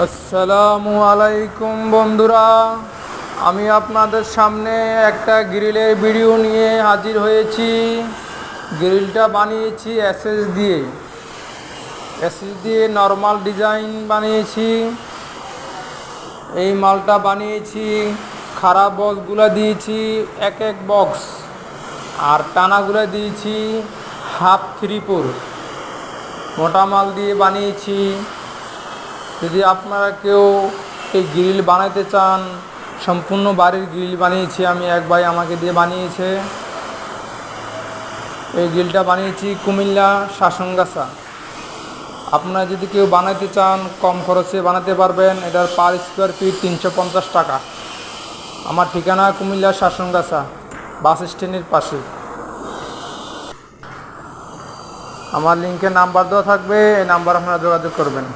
আসসালামু আলাইকুম বন্ধুরা, আমি আপনাদের সামনে একটা গ্রিলের ভিডিও নিয়ে হাজির হয়েছি। গ্রিলটা বানিয়েছি এসএস দিয়ে নর্মাল ডিজাইন বানিয়েছি। এই মালটা বানিয়েছি, খারাপ বক্সগুলো দিয়েছি এক বক্স, আর টানাগুলো দিয়েছি হাফ 3/4 মোটা মাল দিয়ে বানিয়েছি। যদি আপনারা কেউ এই গ্রিল বানাইতে চান, সম্পূর্ণ বাড়ির গ্রিল বানিয়েছি আমি, এক ভাই আমাকে দিয়ে বানিয়েছে। এই গ্রিলটা বানিয়েছি কুমিল্লা শাসনগাছা। আপনারা যদি কেউ বানাইতে চান কম খরচে বানাতে পারবেন। এটার পার স্কোয়ার ফিট 350 টাকা। আমার ঠিকানা কুমিল্লা শাসনগাছা, বাস স্ট্যান্ডের পাশে। আমার লিঙ্কে নাম্বার দেওয়া থাকবে, এই নাম্বার আপনারা যোগাযোগ করবেন।